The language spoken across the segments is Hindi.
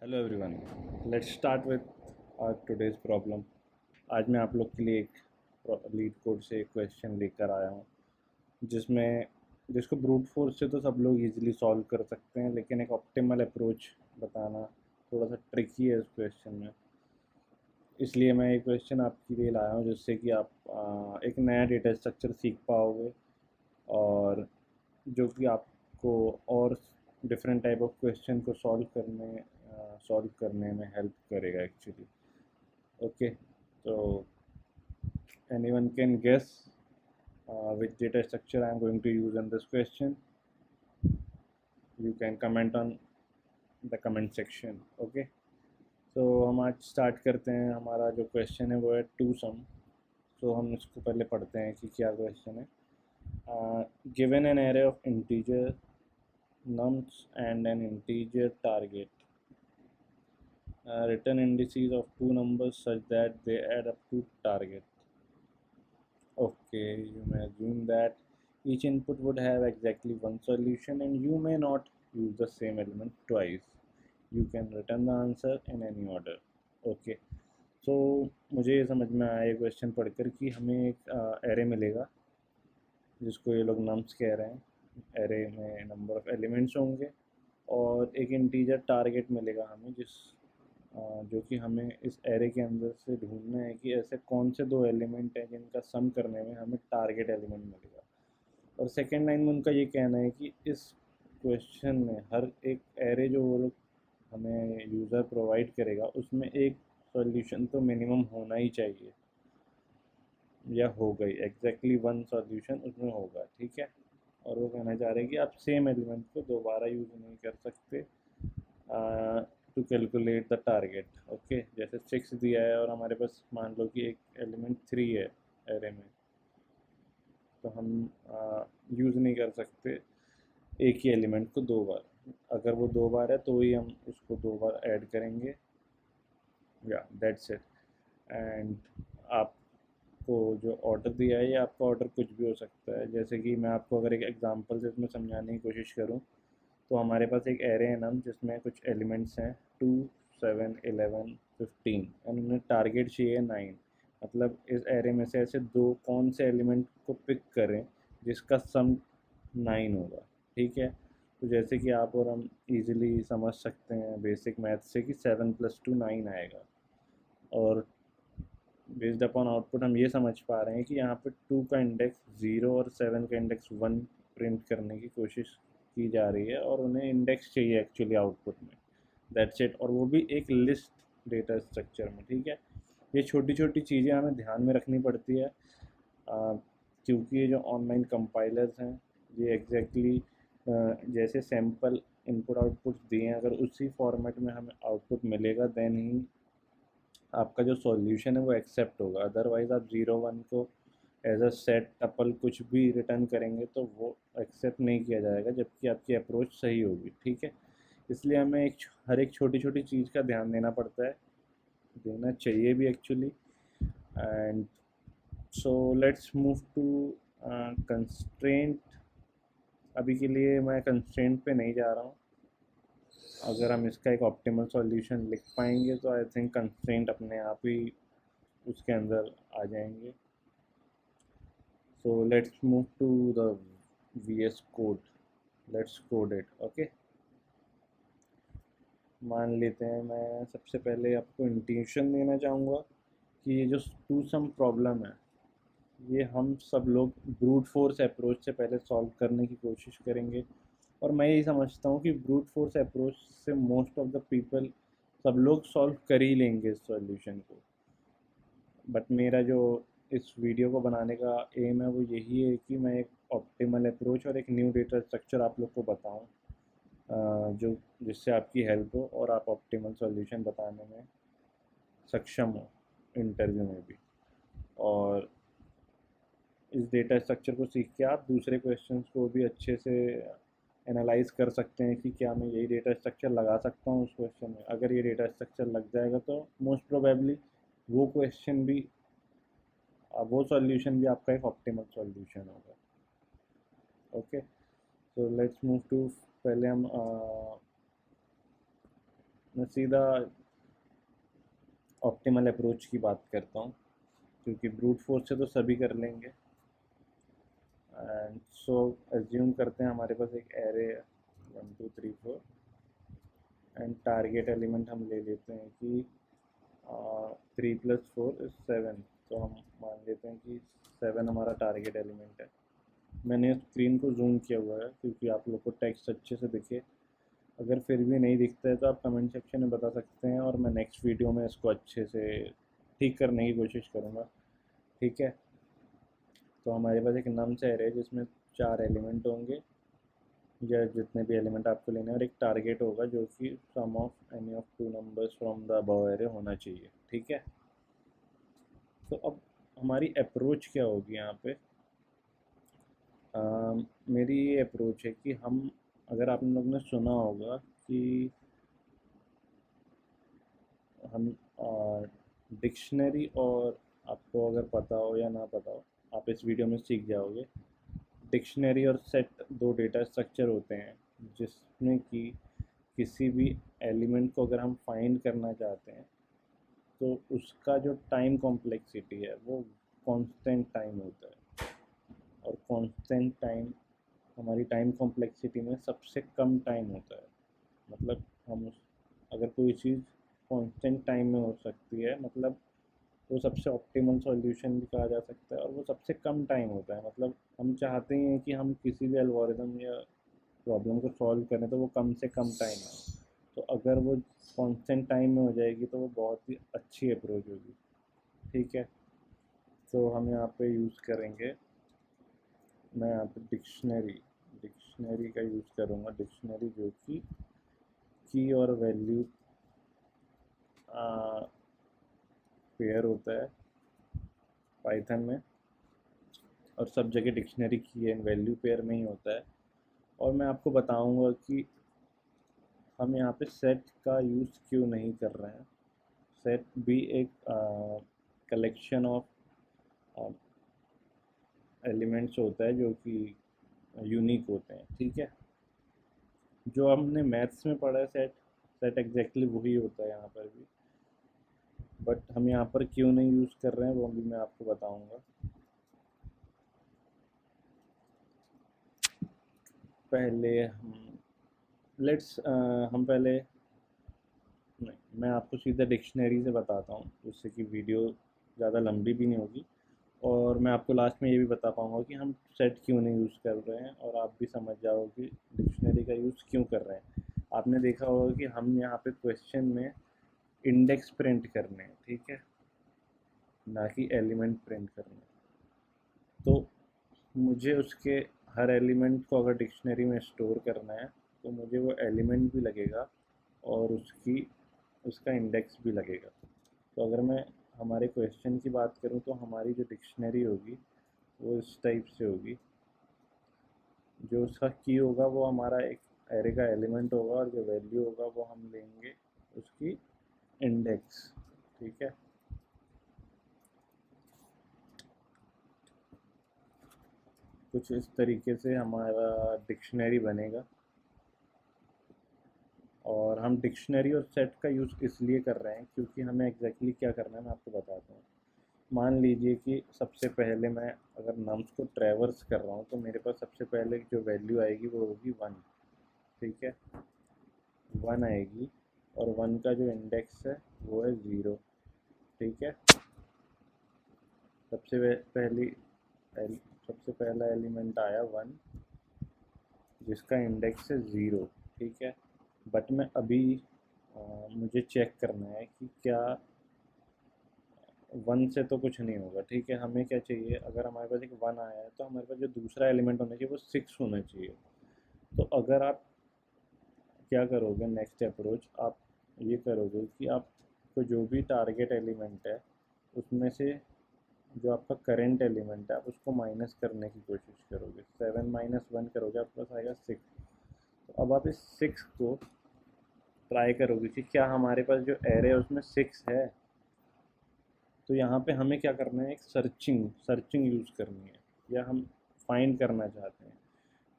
Hello everyone, let's start with today's problem. आज मैं आप लोग के लिए एक लीड कोड से एक क्वेश्चन लेकर आया हूँ जिसको ब्रूट फोर्स से तो सब लोग इजीली सॉल्व कर सकते हैं, लेकिन एक ऑप्टिमल अप्रोच बताना थोड़ा सा ट्रिकी है इस क्वेश्चन में। इसलिए मैं ये क्वेश्चन आपके लिए लाया हूँ जिससे कि आप एक नया डेटा स्ट्रक्चर सीख पाओगे और जो कि आपको और डिफरेंट टाइप ऑफ क्वेश्चन को सॉल्व करने में हेल्प करेगा एक्चुअली। ओके, तो anyone can guess which data structure I am going to use in this question? You can comment on the comment section. Okay, तो हम आज स्टार्ट करते हैं। हमारा जो क्वेश्चन है वो है टू सम। तो हम इसको पहले पढ़ते हैं कि क्या क्वेश्चन है। Given an array of integer nums and an integer target, return indices of two numbers such that they add up to target. Okay, you may assume that each input would have exactly one solution and you may not use the same element twice. You can return the answer in any order. Okay, so मुझे ये समझ में आया ये क्वेश्चन पढ़कर कि हमें एक एरे मिलेगा जिसको ये लोग नम्स कह रहे हैं। एरे में नंबर ऑफ एलिमेंट्स होंगे और एक इंटीजर टारगेट मिलेगा हमें जो कि हमें इस एरे के अंदर से ढूंढना है कि ऐसे कौन से दो एलिमेंट हैं जिनका सम करने में हमें टारगेट एलिमेंट मिलेगा। और सेकेंड लाइन में उनका ये कहना है कि इस क्वेश्चन में हर एक एरे जो वो लोग हमें यूज़र प्रोवाइड करेगा उसमें एक सॉल्यूशन तो मिनिमम होना ही चाहिए या हो गई एग्जैक्टली वन सॉल्यूशन उसमें होगा। ठीक है, और वो कहना चाह रहे हैं कि आप सेम एलिमेंट को दोबारा यूज़ नहीं कर सकते to calculate the target. Okay, जैसे 6 दिया है और हमारे पास मान लो कि एक एलिमेंट 3 है एरे में, तो हम यूज़ नहीं कर सकते एक ही एलिमेंट को दो बार। अगर वो दो बार है तो ही हम उसको दो बार ऐड करेंगे। या दैट्स इट। एंड आपको जो ऑर्डर दिया है ये आपका ऑर्डर कुछ भी हो सकता है। जैसे कि मैं आपको अगर एक एग्जांपल से इसमें समझाने की कोशिश करूं तो हमारे पास एक एरे है नम जिसमें कुछ एलिमेंट्स हैं 2, 7, 11, 15 एंड उन्हें टारगेट चाहिए 9। मतलब इस एरे में से ऐसे दो कौन से एलिमेंट को पिक करें जिसका सम 9 होगा। ठीक है, तो जैसे कि आप और हम इजीली समझ सकते हैं बेसिक मैथ से कि 7 + 2 9 आएगा। और बेस्ड अपॉन आउटपुट हम ये समझ पा रहे हैं कि यहाँ पे 2 का इंडेक्स 0 और 7 का इंडेक्स 1 प्रिंट करने की कोशिश की जा रही है और उन्हें इंडेक्स चाहिए एक्चुअली आउटपुट में। दैट्स इट, और वो भी एक लिस्ट डेटा स्ट्रक्चर में। ठीक है, ये छोटी छोटी चीज़ें हमें ध्यान में रखनी पड़ती है क्योंकि ये जो ऑनलाइन कंपाइलर्स हैं ये एग्जैक्टली जैसे सैम्पल इनपुट आउटपुट दिए हैं, अगर उसी फॉर्मेट में हमें आउटपुट मिलेगा देन ही आपका जो सॉल्यूशन है वो एक्सेप्ट होगा। अदरवाइज़ आप 0 1 को एज अ सेट टपल कुछ भी रिटर्न करेंगे तो वो एक्सेप्ट नहीं किया जाएगा जबकि आपकी अप्रोच सही होगी। ठीक है, इसलिए हमें हर एक छोटी छोटी चीज़ का ध्यान देना पड़ता है, देना चाहिए भी actually. And so let's move to constraint. अभी के लिए मैं कंस्ट्रेंट पे नहीं जा रहा हूँ। अगर हम इसका एक ऑप्टिमल सॉल्यूशन लिख पाएंगे तो आई थिंक कंस्ट्रेंट अपने आप ही उसके अंदर आ जाएंगे। So let's move to the VS code. Let's code it. Okay, मान लेते हैं मैं सबसे पहले आपको इंट्यूशन देना चाहूँगा कि ये जो टू सम प्रॉब्लम है ये हम सब लोग ब्रूट फोर्स अप्रोच से पहले सॉल्व करने की कोशिश करेंगे। और मैं यही समझता हूँ कि ब्रूट फोर्स अप्रोच से मोस्ट ऑफ द पीपल सब लोग सॉल्व कर ही लेंगे इस सॉल्यूशन को। बट मेरा जो इस वीडियो को बनाने का एम है वो यही है कि मैं एक ऑप्टिमल अप्रोच और एक न्यू डेटा स्ट्रक्चर आप लोग को बताऊं जो जिससे आपकी हेल्प हो और आप ऑप्टिमल सॉल्यूशन बताने में सक्षम हो इंटरव्यू में भी। और इस डेटा स्ट्रक्चर को सीख के आप दूसरे क्वेश्चंस को भी अच्छे से एनालाइज कर सकते हैं कि क्या मैं यही डेटा स्ट्रक्चर लगा सकता हूँ उस क्वेश्चन में। अगर ये डेटा स्ट्रक्चर लग जाएगा तो मोस्ट प्रोबेबली वो क्वेश्चन भी वो सॉल्यूशन भी आपका एक ऑप्टिमल सॉल्यूशन होगा। Okay, so let's move to. पहले हम मैं सीधा ऑप्टिमल अप्रोच की बात करता हूँ, क्योंकि ब्रूट फोर्स से तो सभी कर लेंगे। एंड सो एज्यूम करते हैं हमारे पास एक एरे है 1 2 3 4, एंड टारगेट एलिमेंट हम ले लेते हैं कि 3 + 4 = 7। तो हम मान लेते हैं कि 7 हमारा टारगेट एलिमेंट है। मैंने स्क्रीन को जूम किया हुआ है क्योंकि आप लोग को टेक्स्ट अच्छे से दिखे। अगर फिर भी नहीं दिखता है तो आप कमेंट सेक्शन में बता सकते हैं, और मैं नेक्स्ट वीडियो में इसको अच्छे से ठीक करने की कोशिश करूँगा। ठीक है, तो हमारे पास एक नम्स एरे है जिसमें 4 एलिमेंट होंगे, या जितने भी एलिमेंट आपको लेने हैं, और एक टारगेट होगा जो कि sum of any of 2 numbers from the above array होना चाहिए। ठीक है, तो अब हमारी अप्रोच क्या होगी यहाँ पे। मेरी ये अप्रोच है कि हम, अगर आप लोग ने सुना होगा कि हम डिक्शनरी, और आपको अगर पता हो या ना पता हो आप इस वीडियो में सीख जाओगे। डिक्शनरी और सेट दो डेटा स्ट्रक्चर होते हैं जिसमें कि किसी भी एलिमेंट को अगर हम फाइंड करना चाहते हैं तो उसका जो टाइम कॉम्प्लेक्सिटी है वो कांस्टेंट टाइम होता है, और कांस्टेंट टाइम हमारी टाइम कॉम्प्लेक्सिटी में सबसे कम टाइम होता है। मतलब हम अगर कोई चीज़ कांस्टेंट टाइम में हो सकती है, मतलब वो सबसे ऑप्टिमल सॉल्यूशन भी कहा जा सकता है, और वो सबसे कम टाइम होता है। मतलब हम चाहते हैं कि हम किसी भी एल्गोरिदम या प्रॉब्लम को सॉल्व करें तो वो कम से कम टाइम है। तो अगर वो कांस्टेंट टाइम में हो जाएगी तो वो बहुत ही अच्छी अप्रोच होगी। ठीक है, तो हम यहाँ पे यूज़ करेंगे, मैं यहाँ पे डिक्शनरी का यूज़ करूँगा। डिक्शनरी जो कि की और वैल्यू पेयर होता है पाइथन में, और सब जगह डिक्शनरी की एंड वैल्यू पेयर में ही होता है। और मैं आपको बताऊंगा कि हम यहाँ पे सेट का यूज़ क्यों नहीं कर रहे हैं। सेट भी एक कलेक्शन ऑफ एलिमेंट्स होता है जो कि यूनिक होते हैं। ठीक है, जो हमने मैथ्स में पढ़ा है सेट, सेट एग्जैक्टली वही होता है यहाँ पर भी, बट हम यहाँ पर क्यों नहीं यूज़ कर रहे हैं वो भी मैं आपको बताऊंगा। पहले हम पहले, नहीं, मैं आपको सीधा डिक्शनरी से बताता हूँ जिससे कि वीडियो ज़्यादा लंबी भी नहीं होगी, और मैं आपको लास्ट में ये भी बता पाऊँगा कि हम सेट क्यों नहीं यूज़ कर रहे हैं, और आप भी समझ जाओ कि डिक्शनरी का यूज़ क्यों कर रहे हैं। आपने देखा होगा कि हम यहाँ पे क्वेश्चन में इंडेक्स प्रिंट करने हैं, ठीक है, ना कि एलिमेंट प्रिंट करने हैं। तो मुझे उसके हर एलिमेंट को अगर डिक्शनरी में स्टोर करना है तो मुझे वो एलिमेंट भी लगेगा और उसका इंडेक्स भी लगेगा। तो अगर मैं हमारे क्वेश्चन की बात करूँ तो हमारी जो डिक्शनरी होगी वो इस टाइप से होगी। जो उसका की होगा वो हमारा एक एरे का एलिमेंट होगा, और जो वैल्यू होगा वो हम लेंगे उसकी इंडेक्स। ठीक है, कुछ इस तरीके से हमारा डिक्शनरी बनेगा। और हम डिक्शनरी और सेट का यूज़ इसलिए कर रहे हैं क्योंकि हमें एग्जैक्टली क्या करना है मैं आपको बताता हूँ। मान लीजिए कि सबसे पहले मैं अगर नम्स को ट्रैवर्स कर रहा हूँ तो मेरे पास सबसे पहले जो वैल्यू आएगी वो होगी 1। ठीक है, 1 आएगी, और 1 का जो इंडेक्स है वो है 0। ठीक है, सबसे पहली सबसे पहला एलिमेंट आया 1 जिसका इंडेक्स है 0। ठीक है, बट मैं अभी मुझे चेक करना है कि क्या 1 से तो कुछ नहीं होगा। ठीक है, हमें क्या चाहिए, अगर हमारे पास एक 1 आया है तो हमारे पास जो दूसरा एलिमेंट होना चाहिए वो 6 होना चाहिए। तो अगर आप क्या करोगे, नेक्स्ट अप्रोच आप ये करोगे कि आपको जो भी टारगेट एलिमेंट है उसमें से जो आपका करंट एलिमेंट है आप उसको माइनस करने की कोशिश करोगे। 7 - 1 करोगे आपके पास आएगा 6। तो अब आप इस 6 को ट्राई करोगे कि क्या हमारे पास जो एरे है उसमें 6 है। तो यहाँ पे हमें क्या करना है, एक सर्चिंग यूज़ करनी है, या हम फाइंड करना चाहते हैं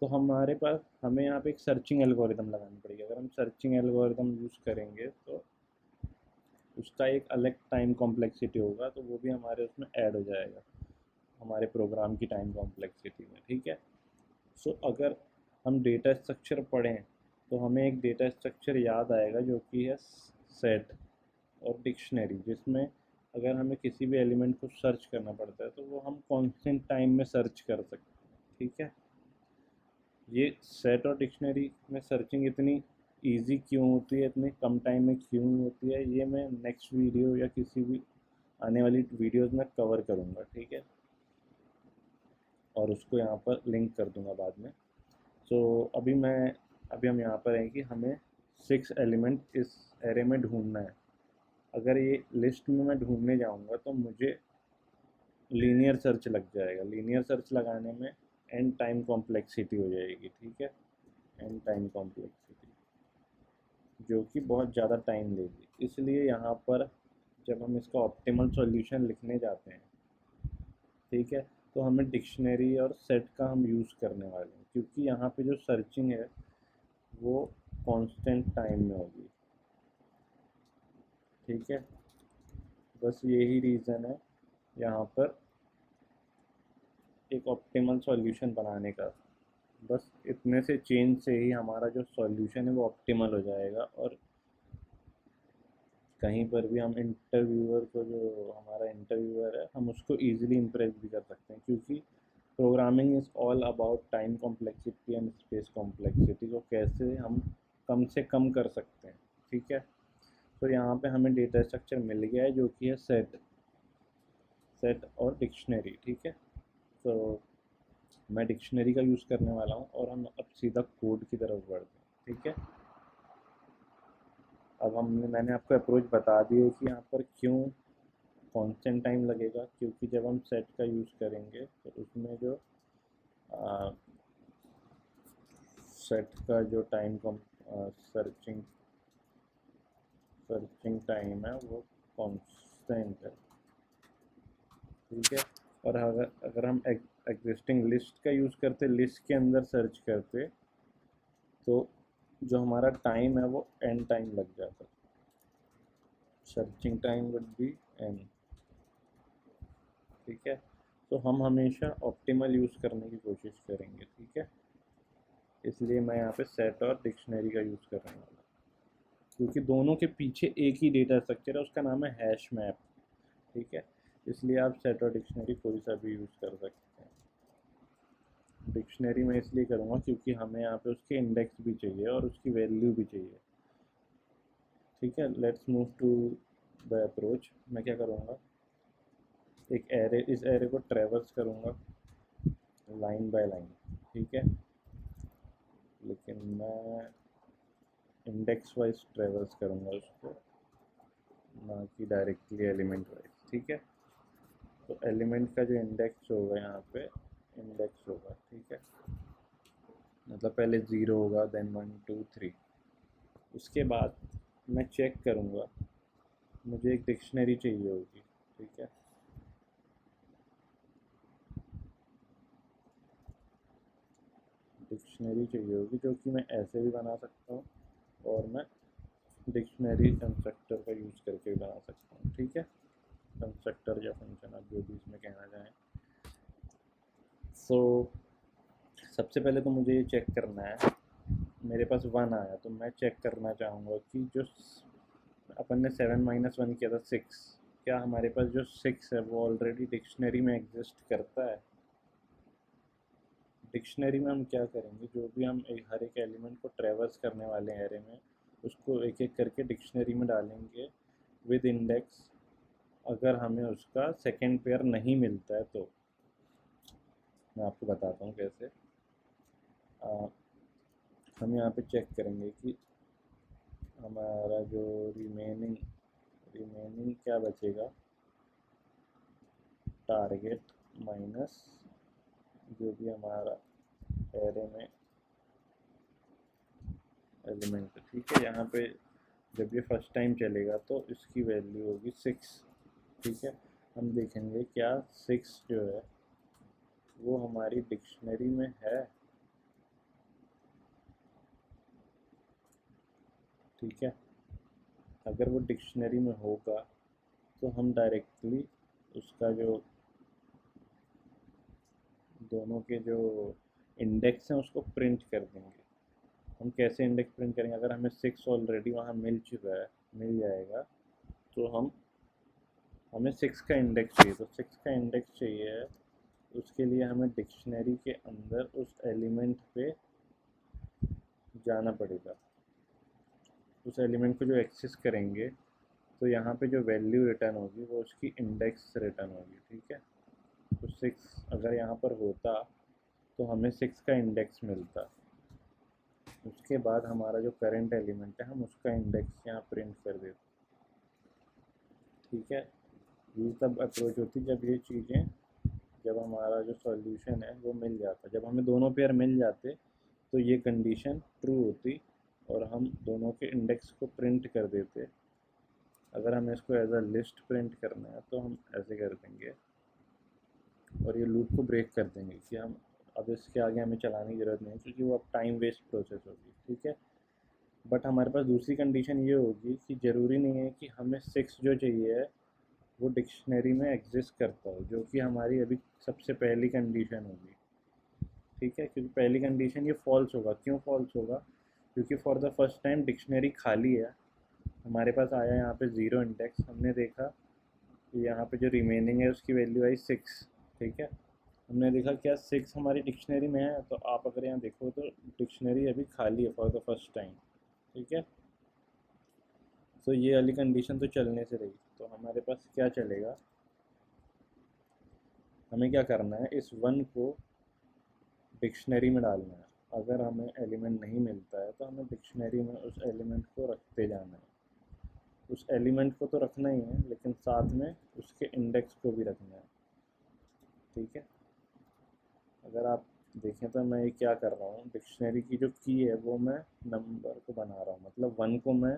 तो हमारे पास हमें यहाँ पे एक सर्चिंग एल्गोरिदम लगानी पड़ेगी। अगर हम सर्चिंग एल्गोरिदम यूज़ करेंगे तो उसका एक अलग टाइम कॉम्प्लेक्सिटी होगा, तो वो भी हमारे उसमें ऐड हो जाएगा हमारे प्रोग्राम की टाइम कॉम्प्लेक्सिटी में, ठीक है। सो अगर हम डेटा स्ट्रक्चर पढ़ें तो हमें एक डेटा स्ट्रक्चर याद आएगा जो कि है सेट और डिक्शनरी, जिसमें अगर हमें किसी भी एलिमेंट को सर्च करना पड़ता है तो वो हम कांस्टेंट टाइम में सर्च कर सकते हैं, ठीक है। ये सेट और डिक्शनरी में सर्चिंग इतनी इजी क्यों होती है, इतने कम टाइम में क्यों होती है, ये मैं नेक्स्ट वीडियो या किसी भी आने वाली वीडियोस में कवर करूँगा, ठीक है। और उसको यहाँ पर लिंक कर दूँगा बाद में। सो अभी हम यहाँ पर हैं कि हमें 6 एलिमेंट इस एरे में ढूंढना है। अगर ये लिस्ट में मैं ढूंढने जाऊँगा तो मुझे लीनियर सर्च लग जाएगा। लीनियर सर्च लगाने में एन टाइम कॉम्प्लेक्सिटी हो जाएगी, ठीक है, एन टाइम कॉम्प्लेक्सिटी, जो कि बहुत ज़्यादा टाइम लेगी। इसलिए यहाँ पर जब हम इसका ऑप्टिमल सॉल्यूशन लिखने जाते हैं, ठीक है, तो हमें डिक्शनरी और सेट का हम यूज़ करने वाले हैं, क्योंकि यहाँ पे जो सर्चिंग है वो कांस्टेंट टाइम में होगी, ठीक है। बस यही रीज़न है यहाँ पर एक ऑप्टिमल सॉल्यूशन बनाने का। बस इतने से चेंज से ही हमारा जो सॉल्यूशन है वो ऑप्टिमल हो जाएगा, और कहीं पर भी हम इंटरव्यूअर को, जो हमारा इंटरव्यूअर है, हम उसको इजीली इम्प्रेस भी कर सकते हैं, क्योंकि programming is all about time complexity and space complexity को कैसे हम कम से कम कर सकते हैं, ठीक है। तो यहाँ पे हमें डेटा स्ट्रक्चर मिल गया है जो कि है सेट, सेट और डिक्शनरी, ठीक है। तो मैं डिक्शनरी का यूज़ करने वाला हूँ और हम अब सीधा कोड की तरफ बढ़ते हैं, ठीक है। अब मैंने आपको अप्रोच बता दी है कि यहाँ पर क्यों कांस्टेंट टाइम लगेगा, क्योंकि जब हम सेट का यूज़ करेंगे तो उसमें जो सेट का जो टाइम कम सर्चिंग सर्चिंग टाइम है वो कांस्टेंट है, ठीक है। और अगर अगर हम एग्जिस्टिंग लिस्ट का यूज़ करते, लिस्ट के अंदर सर्च करते, तो जो हमारा टाइम है वो एन टाइम लग जाता, searching time would be n, ठीक है। तो हम हमेशा ऑप्टिमल यूज़ करने की कोशिश करेंगे, ठीक है। इसलिए मैं यहाँ पे सेट और डिक्शनरी का यूज़ कर रहा हूँ, क्योंकि दोनों के पीछे एक ही डेटा स्ट्रक्चर है, उसका नाम है हैश मैप, ठीक है। इसलिए आप सेट और डिक्शनरी कोई सा भी यूज़ कर सकते हैं। डिक्शनरी मैं इसलिए करूँगा क्योंकि हमें यहाँ पे उसके इंडेक्स भी चाहिए और उसकी वैल्यू भी चाहिए, ठीक है। Let's move to the approach. मैं क्या करूँगा, एक एरे, इस एरे को ट्रेवर्स करूँगा लाइन बाय लाइन, ठीक है। लेकिन मैं इंडेक्स वाइज ट्रेवर्स करूँगा उसको, ना कि डायरेक्टली एलिमेंट वाइज, ठीक है। तो एलिमेंट का जो इंडेक्स होगा यहाँ पे इंडेक्स होगा, ठीक है, मतलब पहले 0 होगा, देन 1 2 3। उसके बाद मैं चेक करूँगा, मुझे एक डिक्शनरी चाहिए होगी, ठीक है। डिक्शनरी चाहिए होगी जो कि मैं ऐसे भी बना सकता हूँ, और मैं डिक्शनरी कंस्ट्रक्टर का यूज़ करके भी बना सकता हूँ, ठीक है। कंस्ट्रक्टर या फंक्शन, आप जो भी इसमें कहना चाहें। सो सबसे पहले तो मुझे ये चेक करना है, मेरे पास 1 आया तो मैं चेक करना चाहूँगा कि जो अपन ने 7 माइनस 1 किया था 6, क्या हमारे पास जो 6 है वो ऑलरेडी डिक्शनरी में एग्जिस्ट करता है। डिक्शनरी में हम क्या करेंगे, जो भी हम हर एक एलिमेंट को ट्रेवर्स करने वाले हैं एरे में, उसको एक एक करके डिक्शनरी में डालेंगे विद इंडेक्स। अगर हमें उसका सेकेंड पेयर नहीं मिलता है तो मैं आपको बताता हूँ कैसे। हम यहाँ पे चेक करेंगे कि हमारा जो रिमेनिंग क्या बचेगा, टारगेट माइनस जो भी हमारा एरे में एलिमेंट, ठीक है। यहाँ पे जब ये फर्स्ट टाइम चलेगा तो इसकी वैल्यू होगी 6, ठीक है। हम देखेंगे क्या 6 जो है वो हमारी डिक्शनरी में है, ठीक है। अगर वो डिक्शनरी में होगा तो हम डायरेक्टली उसका जो दोनों के जो इंडेक्स हैं उसको प्रिंट कर देंगे। हम कैसे इंडेक्स प्रिंट करेंगे? अगर हमें 6 ऑलरेडी वहाँ मिल चुका है, मिल जाएगा, तो हमें 6 का इंडेक्स चाहिए। तो 6 का इंडेक्स चाहिए है, उसके लिए हमें डिक्शनरी के अंदर उस एलिमेंट पे जाना पड़ेगा। उस एलिमेंट को जो एक्सेस करेंगे तो यहाँ पे जो वैल्यू रिटर्न होगी वो उसकी इंडेक्स रिटर्न होगी। ठीक है। तो 6 अगर यहाँ पर होता तो हमें 6 का इंडेक्स मिलता। उसके बाद हमारा जो करंट एलिमेंट है हम उसका इंडेक्स यहाँ प्रिंट कर देते। ठीक है। ये तब अप्रोच होती जब ये चीज़ें, जब हमारा जो सॉल्यूशन है वो मिल जाता। जब हमें दोनों पेयर मिल जाते तो ये कंडीशन ट्रू होती और हम दोनों के इंडेक्स को प्रिंट कर देते। अगर हमें इसको एज अ लिस्ट प्रिंट करना है तो हम ऐसे कर देंगे और ये लूप को ब्रेक कर देंगे कि हम अब इसके आगे हमें चलाने की ज़रूरत नहीं, क्योंकि वो अब टाइम वेस्ट प्रोसेस होगी। ठीक है। बट हमारे पास दूसरी कंडीशन ये होगी कि ज़रूरी नहीं है कि हमें 6 जो चाहिए है वो डिक्शनरी में एग्जिस्ट करता हो, जो कि हमारी अभी सबसे पहली कंडीशन होगी। ठीक है। क्योंकि पहली कंडीशन ये फॉल्स होगा। क्यों फॉल्स होगा? क्योंकि for the first time dictionary खाली है, हमारे पास आया यहाँ पे ज़ीरो इंडेक्स, हमने देखा कि यहाँ पे जो रिमेनिंग है उसकी वैल्यू आई 6। ठीक है। हमने देखा क्या 6 हमारी डिक्शनरी में है, तो आप अगर यहाँ देखो तो डिक्शनरी अभी खाली है फॉर द फर्स्ट टाइम। ठीक है। तो ये वाली कंडीशन तो चलने से रही। तो हमारे पास क्या चलेगा, हमें क्या करना है, इस 1 को डिक्शनरी में डालना है। अगर हमें एलिमेंट नहीं मिलता है तो हमें डिक्शनरी में उस एलिमेंट को रखते जाना है। उस एलिमेंट को तो रखना ही है, लेकिन साथ में उसके इंडेक्स को भी रखना है। ठीक है। अगर आप देखें तो मैं ये क्या कर रहा हूँ, डिक्शनरी की जो की है वो मैं नंबर को बना रहा हूँ, मतलब 1 को मैं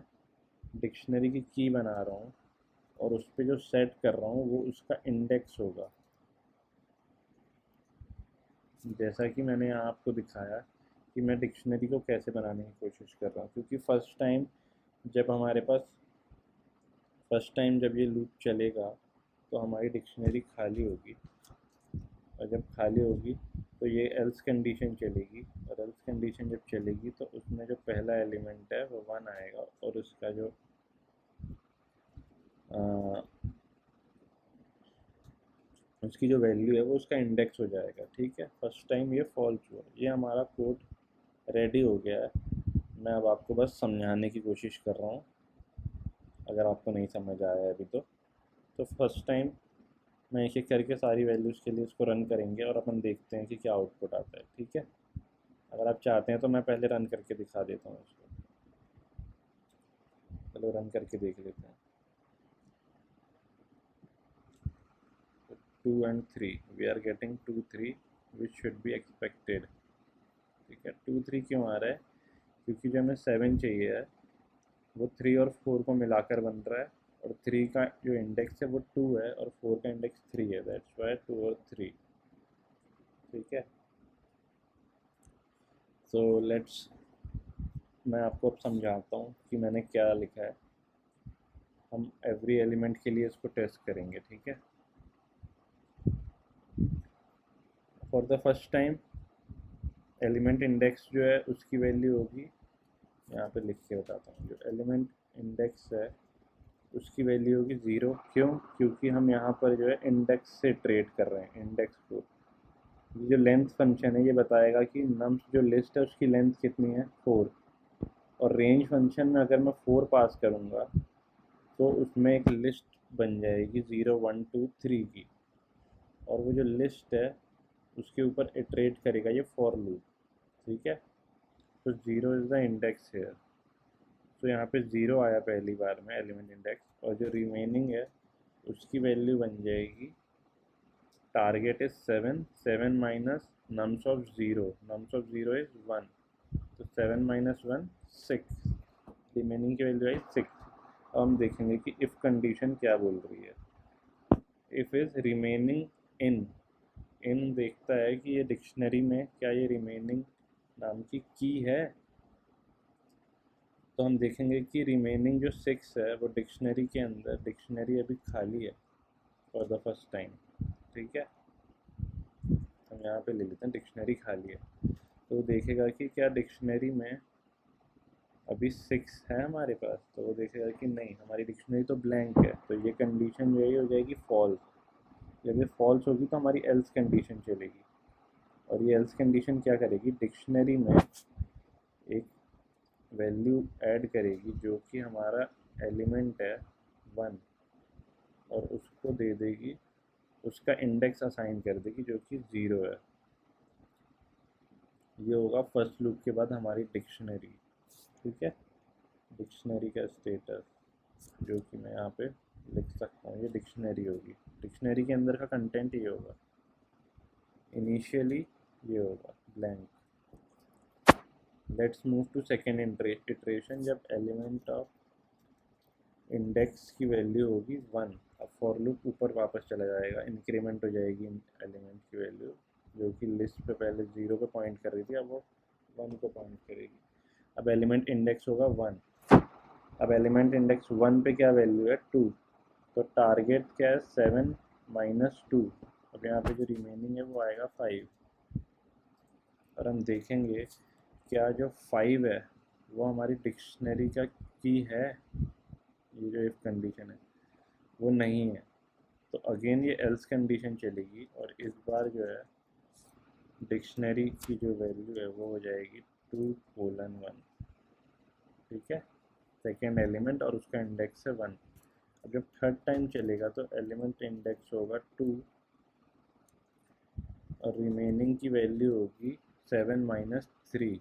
डिक्शनरी की बना रहा हूँ और उस पर जो सेट कर रहा हूँ वो उसका इंडेक्स होगा। जैसा कि मैंने आपको दिखाया कि मैं डिक्शनरी को कैसे बनाने की कोशिश कर रहा हूँ, क्योंकि जब हमारे पास फर्स्ट टाइम जब ये लूप चलेगा तो हमारी डिक्शनरी खाली होगी, और जब खाली होगी तो ये एल्स कंडीशन चलेगी, और एल्स कंडीशन जब चलेगी तो उसमें जो पहला एलिमेंट है वो 1 आएगा और उसका जो उसकी जो वैल्यू है वो उसका इंडेक्स हो जाएगा। ठीक है। फर्स्ट टाइम ये फॉल्स हुआ, ये हमारा कोड रेडी हो गया है। मैं अब आपको बस समझाने की कोशिश कर रहा हूँ, अगर आपको नहीं समझ आया अभी तो फर्स्ट टाइम मैं एक एक करके सारी वैल्यूज़ के लिए इसको रन करेंगे और अपन देखते हैं कि क्या आउटपुट आता है। ठीक है। अगर आप चाहते हैं तो मैं पहले रन करके दिखा देता हूँ इसको। चलो रन करके देख लेते हैं। 2 and 3 we are getting 2 3 which should be expected। ठीक है। 2 3 क्यों आ रहा है? क्योंकि जो हमें 7 चाहिए है वो 3 और 4 को मिलाकर बन रहा है, और 3 का जो इंडेक्स है वो 2 है और 4 का इंडेक्स 3 है, दैट्स वाई 2 और 3। ठीक है। सो लेट्स मैं आपको अब समझाता हूँ कि मैंने क्या लिखा है। हम एवरी एलिमेंट के लिए इसको टेस्ट करेंगे। ठीक है। For the first time element index जो है उसकी वैल्यू होगी, यहाँ पे लिख के बताता हूँ, जो एलिमेंट इंडेक्स है उसकी वैल्यू होगी 0। क्यों? क्योंकि हम यहाँ पर जो है इंडेक्स से ट्रेड कर रहे हैं। इंडेक्स को ये जो लेंथ फंक्शन है ये बताएगा कि नम्स जो लिस्ट है उसकी लेंथ कितनी है, 4। और रेंज फंक्शन में अगर मैं 4 पास करूँगा तो उसमें एक लिस्ट बन जाएगी 0 1 2 3 की, और वो जो लिस्ट है उसके ऊपर इटरेट करेगा ये फॉर लूप। ठीक है। तो 0 इज़ द इंडेक्स हेयर। तो यहाँ पे 0 आया पहली बार में एलिमेंट इंडेक्स, और जो रिमेनिंग है उसकी वैल्यू बन जाएगी, target is 7, 7 minus nums of 0, nums of 0 is 1, तो 7 माइनस 1 6, रिमेनिंग की वैल्यू आई 6। अब हम देखेंगे कि इफ़ कंडीशन क्या बोल रही है। इफ़ इज़ रिमेनिंग इन, इन देखता है कि ये डिक्शनरी में क्या ये रिमेनिंग नाम की है। तो हम देखेंगे कि रिमेनिंग जो 6 है वो डिक्शनरी के अंदर, डिक्शनरी अभी खाली है फॉर द फर्स्ट टाइम। ठीक है, हम यहाँ पे ले लेते हैं डिक्शनरी खाली है। तो वो देखेगा कि क्या डिक्शनरी में अभी 6 है हमारे पास, तो वो देखेगा कि नहीं, हमारी डिक्शनरी तो ब्लैंक है। तो ये कंडीशन जो है ये हो जाएगी फॉल्स। जब ये फॉल्स होगी तो हमारी एल्स कंडीशन चलेगी, और ये एल्स कंडीशन क्या करेगी, डिक्शनरी में एक वैल्यू ऐड करेगी जो कि हमारा एलिमेंट है 1, और उसको दे देगी, उसका इंडेक्स असाइन कर देगी जो कि 0 है। ये होगा फर्स्ट लूप के बाद हमारी डिक्शनरी। ठीक है, डिक्शनरी का स्टेटस जो कि मैं यहाँ पे लिख सकता हूँ, ये डिक्शनरी होगी। डिक्शनरी के अंदर का कंटेंट ये होगा, इनिशियली ये होगा blank. Let's move to second iteration, जब एलिमेंट ऑफ इंडेक्स की वैल्यू होगी 1। अब फॉर लूप ऊपर वापस चला जाएगा, इंक्रीमेंट हो जाएगी एलिमेंट की वैल्यू, जो कि लिस्ट पे पहले 0 पे पॉइंट कर रही थी, अब वो 1 को पॉइंट करेगी। अब एलिमेंट इंडेक्स होगा 1। अब एलिमेंट इंडेक्स 1 पे क्या वैल्यू है, 2। तो टारगेट क्या है, 7 माइनस 2। अब यहाँ पे जो रिमेनिंग है वो आएगा 5। और हम देखेंगे क्या जो 5 है वो हमारी डिक्शनरी का की है, ये जो इफ कंडीशन है वो नहीं है। तो अगेन ये एल्स कंडीशन चलेगी, और इस बार जो है डिक्शनरी की जो वैल्यू है वो हो जाएगी 2:1। ठीक है, सेकेंड एलिमेंट और उसका इंडेक्स है 1। अब जब थर्ड टाइम चलेगा तो एलिमेंट इंडेक्स होगा 2, और रिमेनिंग की वैल्यू होगी 7 माइनस 3,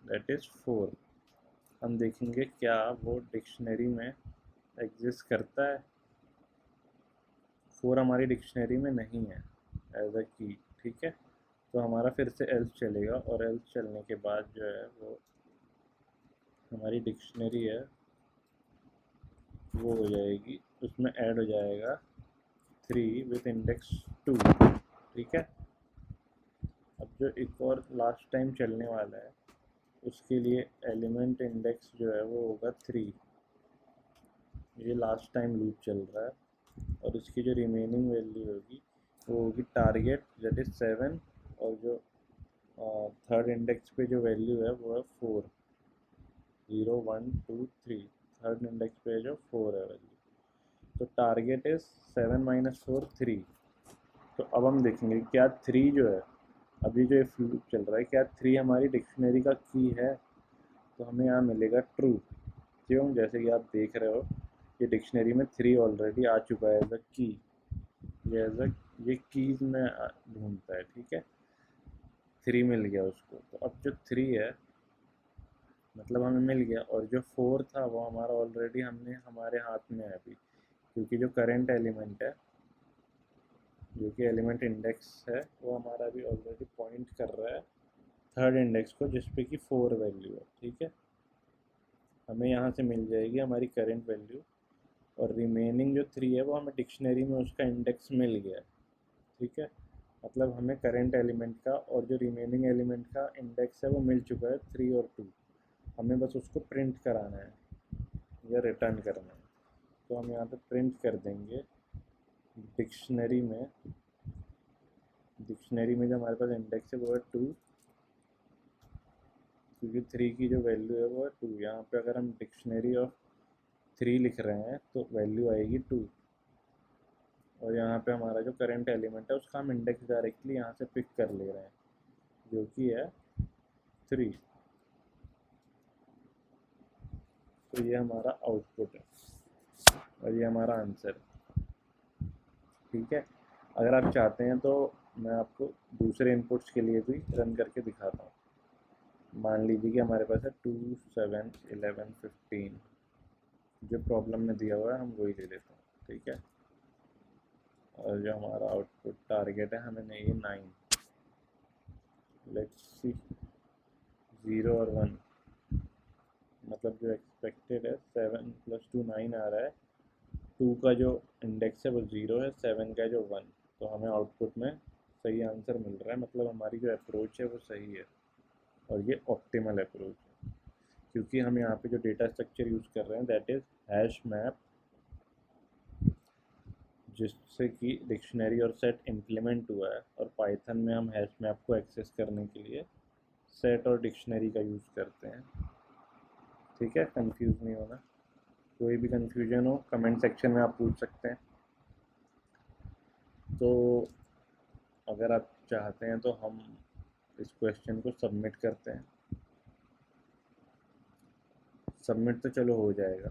दैट इज़ 4। हम देखेंगे क्या वो डिक्शनरी में एग्जिस्ट करता है। 4 हमारी डिक्शनरी में नहीं है एज अ की। ठीक है, तो हमारा फिर से एल्स चलेगा, और एल्स चलने के बाद जो है वो हमारी डिक्शनरी है वो हो जाएगी, उसमें ऐड हो जाएगा 3 विथ इंडेक्स 2। ठीक है, अब जो एक और लास्ट टाइम चलने वाला है उसके लिए एलिमेंट इंडेक्स जो है वो होगा 3। ये लास्ट टाइम लूप चल रहा है, और इसकी जो रिमेनिंग वैल्यू होगी वो होगी टारगेट दैट इज़ 7, और जो थर्ड इंडेक्स पे जो वैल्यू है वो है 4। 0 1 2 3, थर्ड इंडेक्स पे जो 4 है वैल्यू। तो टारगेट इज़ 7 माइनस 4 3। तो अब हम देखेंगे क्या 3 जो है, अभी जो ये लूप चल रहा है, क्या 3 हमारी डिक्शनरी का की है। तो हमें यहाँ मिलेगा ट्रू। क्यों, जैसे कि आप देख रहे हो ये डिक्शनरी में 3 ऑलरेडी आ चुका है एज अ की, ये कीज़ में ढूंढता है। ठीक है, 3 मिल गया उसको। तो अब जो 3 है मतलब हमें मिल गया, और जो 4 था वो हमारा ऑलरेडी हमने हमारे हाथ में है अभी, क्योंकि जो करंट एलिमेंट है जो कि एलिमेंट इंडेक्स है वो हमारा अभी ऑलरेडी पॉइंट कर रहा है थर्ड इंडेक्स को, जिस पे कि 4 वैल्यू है। ठीक है, हमें यहाँ से मिल जाएगी हमारी करंट वैल्यू, और रिमेनिंग जो 3 है वो हमें डिक्शनरी में उसका इंडेक्स मिल गया। ठीक है, मतलब हमें करंट एलिमेंट का और जो रिमेनिंग एलिमेंट का इंडेक्स है वो मिल चुका है 3 और 2। हमें बस उसको प्रिंट कराना है या रिटर्न करना है। तो हम यहाँ पे प्रिंट कर देंगे डिक्शनरी में, जो हमारे पास इंडेक्स है वो है 2, क्योंकि 3 की जो वैल्यू है वो है 2। यहाँ पे अगर हम डिक्शनरी ऑफ 3 लिख रहे हैं तो वैल्यू आएगी 2, और यहाँ पे हमारा जो करंट एलिमेंट है उसका हम इंडेक्स डायरेक्टली यहाँ से पिक कर ले रहे हैं जो कि है 3। तो ये हमारा आउटपुट है, और ये हमारा आंसर है। ठीक है, अगर आप चाहते हैं तो मैं आपको दूसरे इनपुट्स के लिए भी रन करके दिखाता हूँ। मान लीजिए कि हमारे पास है 2 7 11 15, जो प्रॉब्लम में दिया हुआ है हम वही ले लेते हैं। ठीक है, और जो हमारा आउटपुट टारगेट है हमें नहीं है 9। लेट्स सी, 0 और 1, मतलब जो एक्सपेक्टेड है 7 + 2 9 आ रहा है। 2 का जो इंडेक्स है वो 0 है, 7 का जो 1। तो हमें आउटपुट में सही आंसर मिल रहा है, मतलब हमारी जो अप्रोच है वो सही है, और ये ऑप्टिमल अप्रोच है। क्योंकि हम यहाँ पे जो डेटा स्ट्रक्चर यूज़ कर रहे हैं दैट इज़ हैश मैप, जिससे कि डिक्शनरी और सेट इम्प्लीमेंट हुआ है, और पाइथन में हम हैश मैप को एक्सेस करने के लिए सेट और डिक्शनरी का यूज़ करते हैं। ठीक है, कंफ्यूज नहीं होना। कोई भी कंफ्यूजन हो कमेंट सेक्शन में आप पूछ सकते हैं। तो अगर आप चाहते हैं तो हम इस क्वेश्चन को सबमिट करते हैं। सबमिट तो चलो हो जाएगा।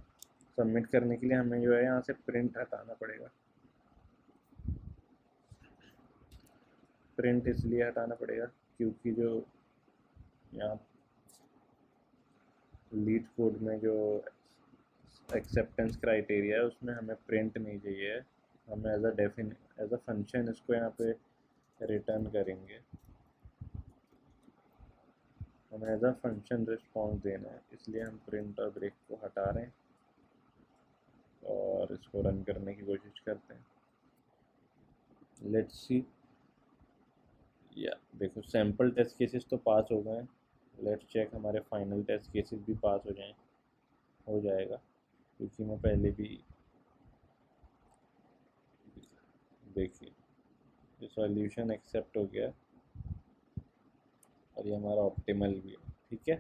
सबमिट करने के लिए हमें जो है यहाँ से प्रिंट हटाना पड़ेगा। प्रिंट इसलिए हटाना पड़ेगा क्योंकि जो यहाँ लीड कोड में जो एक्सेप्टेंस क्राइटेरिया है उसमें हमें प्रिंट नहीं चाहिए है। हम एज अ फंक्शन इसको यहाँ पे रिटर्न करेंगे। हमें एज अ फंक्शन रिस्पॉन्स देना है, इसलिए हम प्रिंट और ब्रेक को हटा रहे हैं और इसको रन करने की कोशिश करते हैं। Let's see. या देखो, सैम्पल टेस्ट केसेस तो पास हो गए हैं। लेट्स चेक हमारे फाइनल टेस्ट केसेस भी पास हो जाएं। हो जाएगा क्योंकि मैं पहले भी, देखिए, ये सॉल्यूशन एक्सेप्ट हो गया और ये हमारा ऑप्टिमल भी है। ठीक है,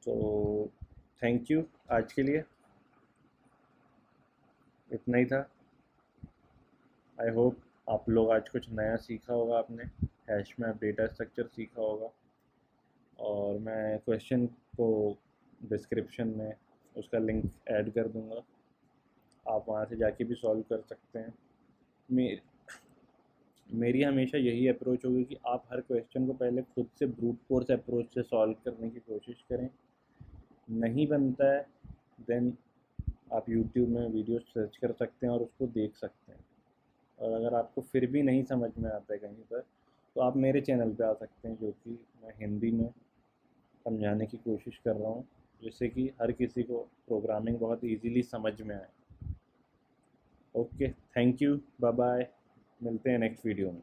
तो थैंक यू। आज के लिए इतना ही था। आई होप आप लोग आज कुछ नया सीखा होगा, आपने हैश मैप डेटा स्ट्रक्चर सीखा होगा, और मैं क्वेश्चन को डिस्क्रिप्शन में उसका लिंक ऐड कर दूंगा। आप वहाँ से जाके भी सॉल्व कर सकते हैं। मेरी हमेशा यही अप्रोच होगी कि आप हर क्वेश्चन को पहले खुद से ब्रूट फोर्स अप्रोच से सॉल्व करने की कोशिश करें। नहीं बनता है देन आप यूट्यूब में वीडियो सर्च कर सकते हैं और उसको देख सकते हैं। और अगर आपको फिर भी नहीं समझ में आता है कहीं पर, तो आप मेरे चैनल पे आ सकते हैं, जो कि मैं हिंदी में समझाने की कोशिश कर रहा हूँ, जिससे कि हर किसी को प्रोग्रामिंग बहुत इजीली समझ में आए। Okay, thank you, bye bye, मिलते हैं नेक्स्ट वीडियो में।